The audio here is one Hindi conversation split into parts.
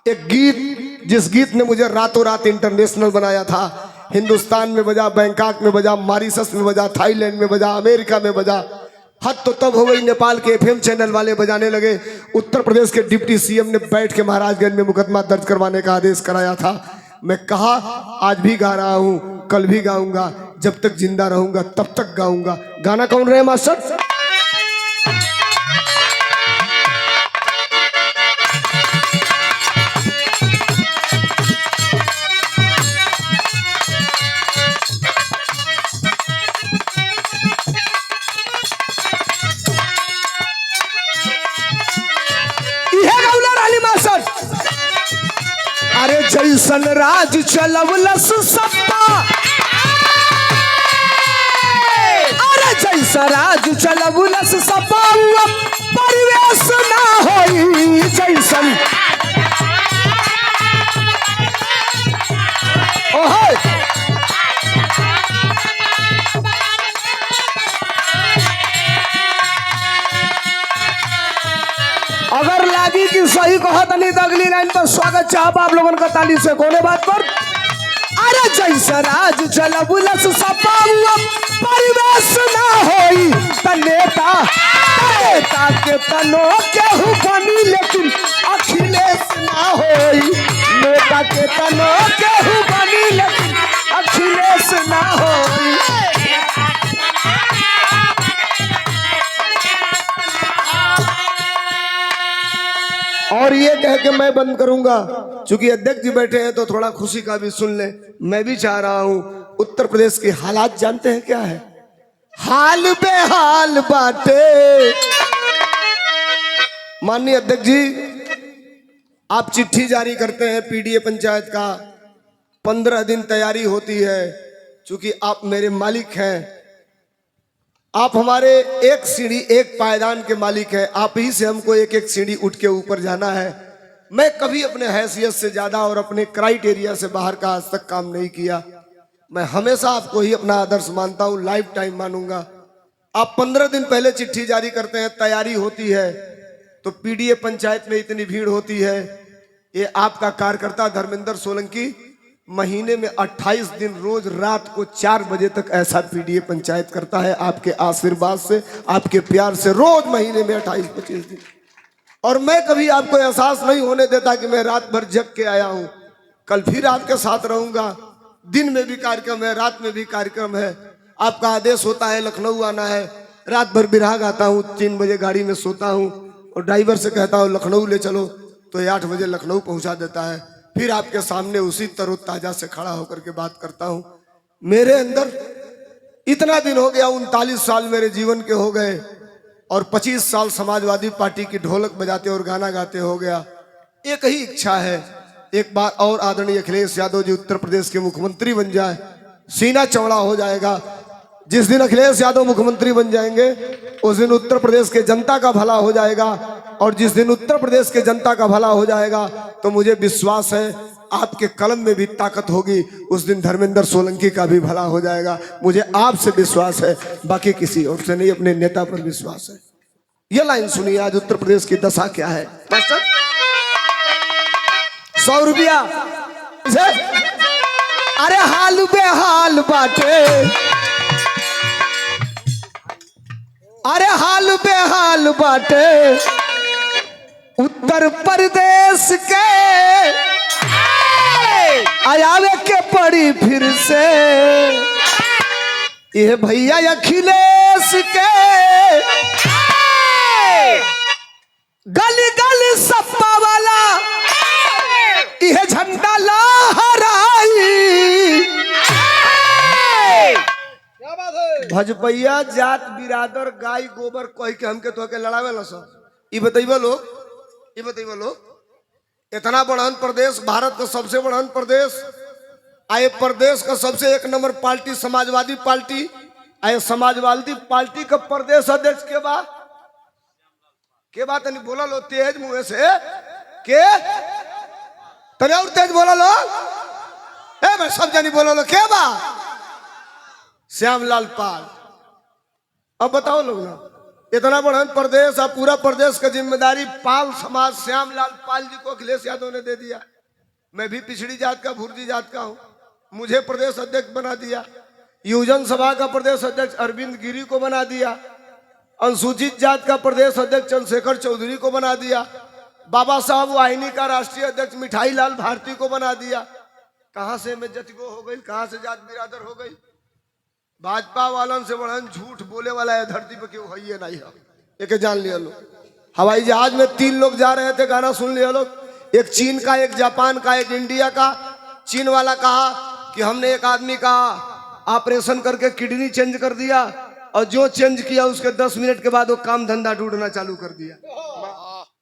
एक गीत, जिस गीत ने मुझे रातों रात इंटरनेशनल बनाया था। हिंदुस्तान में बजा, बैंकॉक में बजा, मॉरिशस में बजा, थाईलैंड में बजा, अमेरिका में बजा। हद तो तब हो गई, नेपाल के एफएम चैनल वाले बजाने लगे। उत्तर प्रदेश के डिप्टी सीएम ने बैठ के महाराजगंज में मुकदमा दर्ज करवाने का आदेश कराया था। मैं कहा आज भी गा रहा हूँ, कल भी गाऊंगा, जब तक जिंदा रहूंगा तब तक गाऊंगा। गाना कौन रहे मास्टर? अरे जैसन राज चलवलस सप्पा, अरे जैसा राज चलवलस सप्पा परिवेश ना होई जैसन। ओहो अगर लागी कि सही कहा तो नहीं, अगली लाइन पर स्वागत चाहब आप लोगों का ताली से। कोने बात पर? अरे जैसा राज चलवलस सपा परिवेश ना होई त नेता के तनो केहू बनी, लेकिन अखिलेश ना होई। नेता के तनो केहू बनी, लेकिन अखिलेश ना होई। और ये कह के मैं बंद करूंगा, क्योंकि अध्यक्ष जी बैठे हैं तो थोड़ा खुशी का भी सुन ले। मैं भी चाह रहा हूं, उत्तर प्रदेश के हालात जानते हैं क्या है? हाल बेहाल बाटे। माननीय अध्यक्ष जी, आप चिट्ठी जारी करते हैं पीडीए पंचायत का, 15 दिन तैयारी होती है। क्योंकि आप मेरे मालिक हैं, आप हमारे एक सीढ़ी एक पायदान के मालिक हैं। आप ही से हमको एक एक सीढ़ी उठ के ऊपर जाना है। मैं कभी अपने हैसियत से ज्यादा और अपने क्राइटेरिया से बाहर का आज तक काम नहीं किया। मैं हमेशा आपको ही अपना आदर्श मानता हूँ, लाइफ टाइम मानूंगा। आप 15 दिन पहले चिट्ठी जारी करते हैं, तैयारी होती है, तो पीडीए पंचायत में इतनी भीड़ होती है। ये आपका कार्यकर्ता धर्मेंद्र सोलंकी महीने में 28 दिन रोज रात को 4 बजे तक ऐसा पीडीए पंचायत करता है। आपके आशीर्वाद से, आपके प्यार से, रोज महीने में 28-25 दिन। और मैं कभी आपको एहसास नहीं होने देता कि मैं रात भर जग के आया हूं। कल फिर आपके साथ रहूंगा। दिन में भी कार्यक्रम है, रात में भी कार्यक्रम है। आपका आदेश होता है लखनऊ आना है, रात भर बिरहा आता हूँ, 3 बजे गाड़ी में सोता हूँ और ड्राइवर से कहता हूँ लखनऊ ले चलो, तो ये 8 बजे लखनऊ पहुंचा देता है। फिर आपके सामने उसी तरोताजा से खड़ा होकर के बात करता हूं। मेरे अंदर इतना दिन हो गया, 39 साल मेरे जीवन के हो गए और 25 साल समाजवादी पार्टी की ढोलक बजाते और गाना गाते हो गया। एक ही इच्छा है, एक बार और आदरणीय अखिलेश यादव जी उत्तर प्रदेश के मुख्यमंत्री बन जाए, सीना चौड़ा हो जाएगा। जिस दिन अखिलेश यादव मुख्यमंत्री बन जाएंगे उस दिन उत्तर प्रदेश के जनता का भला हो जाएगा। और जिस दिन उत्तर प्रदेश के जनता का भला हो जाएगा तो मुझे विश्वास है आपके कलम में भी ताकत होगी। उस दिन धर्मेंद्र सोलंकी का भी भला हो जाएगा। मुझे आपसे विश्वास है, बाकी किसी और से नहीं, अपने नेता पर विश्वास है। ये लाइन सुनिए, आज उत्तर प्रदेश की दशा क्या है। 100 रुपया, अरे हाल बेहाल बाटे, अरे हाल बेहाल बाटे उत्तर प्रदेश के, आयावे के पड़ी फिर से ये भैया अखिलेश के। गली गली सपा वाला यह झंडा लहराई। भजपैया जात बिरादर गाय गोबर कह के हमके तो के लड़ावे ला सब। ये बताइए लोग, इतना बड़हन प्रदेश, भारत का सबसे बड़हन प्रदेश, आए प्रदेश का सबसे 1 नंबर पार्टी समाजवादी पार्टी, आए समाजवादी पार्टी का प्रदेश अध्यक्ष के बात नहीं बोला लो तेज मुंह से के तने और तेज बोला लो, मैं सब जानी बोला लो के बा श्यामलाल पाल। अब बताओ लोग ना, इतना बड़ा प्रदेश और पूरा प्रदेश का जिम्मेदारी पाल समाज श्यामलाल पाल जी को अखिलेश यादव ने दे दिया। मैं भी पिछड़ी जात का भुर्जी जात का हूँ, मुझे प्रदेश अध्यक्ष बना दिया। युवजन सभा का प्रदेश अध्यक्ष अरविंद गिरी को बना दिया। अनुसूचित जात का प्रदेश अध्यक्ष चंद्रशेखर चौधरी को बना दिया। बाबा साहब वाहिनी का राष्ट्रीय अध्यक्ष मिठाई लाल भारती को बना दिया। कहां से मैं जतगो हो गई, कहां से जात बिरादर हो गई। भाजपा वालन से बड़ा झूठ बोले वाला है धरती पे क्यों है, ये नहीं है, एक जान लिया लो। हवाई जहाज में 3 लोग जा रहे थे, गाना सुन लिया लोग, एक चीन का, एक जापान का, एक इंडिया का। चीन वाला कहा कि हमने एक आदमी का ऑपरेशन करके किडनी चेंज कर दिया, और जो चेंज किया उसके 10 मिनट के बाद वो काम धंधा ढूंढना चालू कर दिया।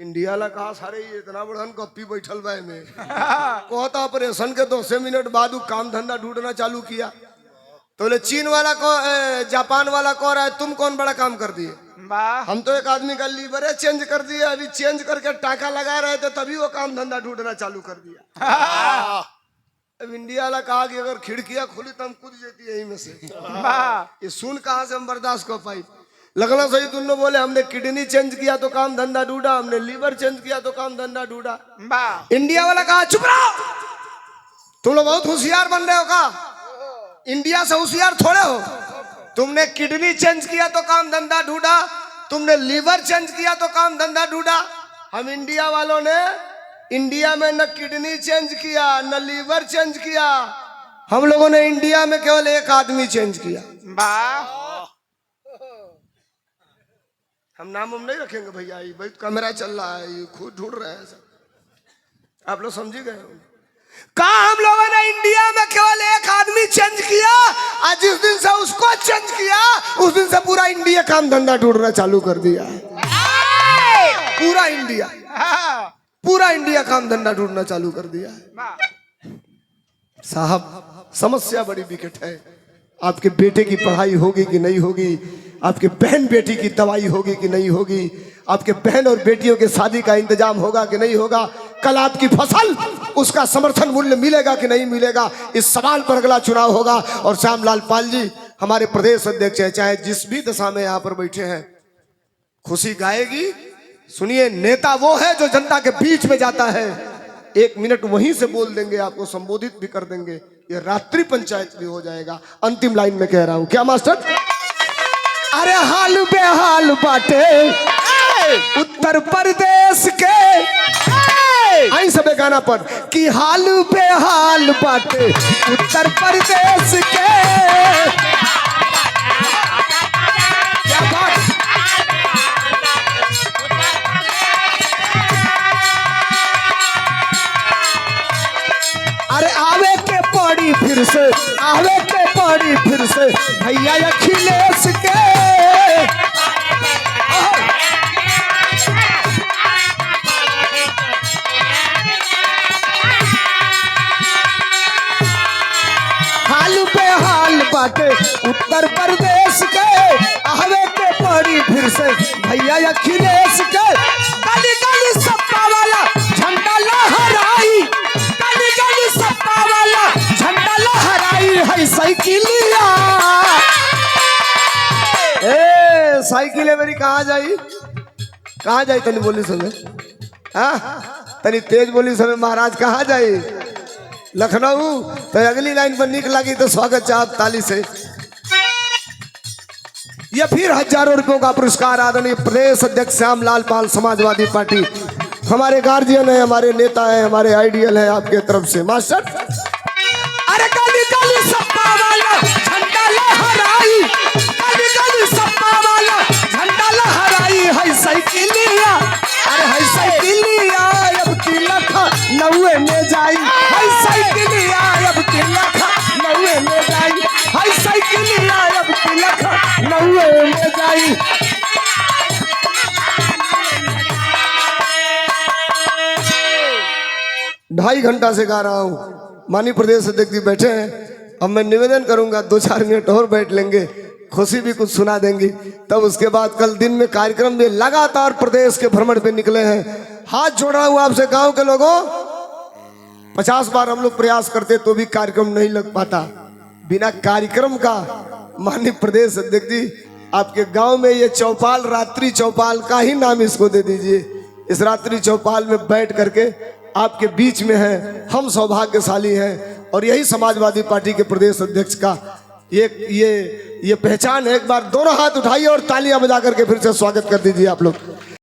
इंडिया ला कहा सारे ये इतना बड़न कप्पी बैठल बा में कहता ऑपरेशन के 2 मिनट बाद वो काम धंधा ढूंढना चालू किया। तो बोले चीन वाला को जापान वाला कह रहा है तुम कौन बड़ा काम कर दिए। हम तो एक आदमी का लीवर चेंज कर दिए, अभी चेंज करके टाका लगा रहे थे तभी वो काम धंधा ढूंढना चालू कर दिया। अब इंडिया वाला कहा कि अगर खिड़कियां खुली तो हम कूद जाती यही में से। ये सुन कहां से हम बर्दाश्त कर पाई। लगना सही दोनों बोले हमने किडनी चेंज किया तो काम धंधा ढूंढा, हमने लीवर चेंज किया तो काम धंधा ढूंढा। इंडिया वाला कहा चुप रहो, तुम लोग बहुत होशियार बन रहे हो। का इंडिया से होशियार थोड़े हो, तुमने किडनी चेंज किया तो काम धंधा ढूंढा, तुमने लीवर चेंज किया तो काम धंधा ढूंढा। हम इंडिया वालों ने इंडिया में न किडनी चेंज किया न लीवर चेंज किया, हम लोगों ने इंडिया में केवल एक आदमी चेंज किया। हम नाम हम नहीं रखेंगे भैया, ये भाई कैमरा चल रहा है, ये खुद ढूंढ रहे हैं सब, आप लोग समझी गए। कहा हम लोगों ने इंडिया में केवल एक आदमी चेंज किया, आज जिस दिन से उसको चेंज किया उस दिन से पूरा इंडिया काम धंधा ढूंढना चालू कर दिया। पूरा इंडिया काम धंधा ढूंढना चालू कर दिया। साहब समस्या बड़ी विकट है। आपके बेटे की पढ़ाई होगी कि नहीं होगी, आपके बहन बेटी की दवाई होगी कि नहीं होगी, आपके बहन और बेटियों के शादी का इंतजाम होगा कि नहीं होगा, कल आपकी फसल उसका समर्थन मूल्य मिलेगा कि नहीं मिलेगा, इस सवाल पर अगला चुनाव होगा। और श्यामलाल पाल जी हमारे प्रदेश अध्यक्ष है, चाहे जिस भी दशा में यहाँ पर बैठे हैं, खुशी गाएगी। सुनिए, नेता वो है जो जनता के बीच में जाता है, 1 मिनट वहीं से बोल देंगे, आपको संबोधित भी कर देंगे, ये रात्रि पंचायत भी हो जाएगा। अंतिम लाइन में कह रहा हूं, क्या मास्टर? अरे हाल बेहाल बाटे उत्तर प्रदेश के, आई सब गाना पर कि हाल बेहाल बाटे उत्तर प्रदेश के। क्या बात, अरे आवे के पड़ी फिर से, आवे के पड़ी फिर से भैया अखिलेश के। हाल बेहाल बाटे उत्तर प्रदेश के, आवे के पड़ी फिर से भैया अखिलेश के। गली गली सपा वाला झंडा लहराई, गली गली सपा वाला झंडा लहराई है साइकिलिया। ए साइकिल मेरी कहाँ जाई, कहाँ जाई तनी बोली समय, हाँ तनी तेज बोली समय महाराज, कहाँ जाई? लखनऊ। तो अगली लाइन पर निक लगी तो स्वागत चाह ताली से। यह फिर हजारों रुपयों का पुरस्कार आदरणीय प्रदेश अध्यक्ष श्यामलाल पाल समाजवादी पार्टी, हमारे गार्जियन है, हमारे नेता है, हमारे आइडियल है, आपके तरफ से मास्टर। अरे गली गली सपा वाला झंडा लहराई, गली गली सपा वाला झंडा लहराई है साइकिलिया। अरे है साइकिलिया अब तिलक 90 में जाई, है साइकिलिया अब तिलक 90 में जाई, है साइकिलिया अब तिलक 90 में जाई। 2.5 घंटा से गा रहा हूँ, माननीय प्रदेश अध्यक्ष जी बैठे हैं। अब मैं निवेदन करूंगा 2-4 मिनट और बैठ लेंगे, खुशी भी कुछ सुना देंगी, तब उसके बाद कल दिन में कार्यक्रम में लगातार प्रदेश के भ्रमण पे निकले हैं। हाथ जोड़ा हूँ आपसे, गांव के लोगों, 50 बार हम लोग प्रयास करते तो भी कार्यक्रम नहीं लग पाता। बिना कार्यक्रम का माननीय प्रदेश अध्यक्ष जी आपके गांव में ये चौपाल, रात्रि चौपाल का ही नाम इसको दे दीजिए। इस रात्रि चौपाल में बैठ करके आपके बीच में है, हम सौभाग्यशाली हैं। और यही समाजवादी पार्टी के प्रदेश अध्यक्ष का ये पहचान है। एक बार दोनों हाथ उठाइए और तालियां बजा करके फिर से स्वागत कर दीजिए आप लोग।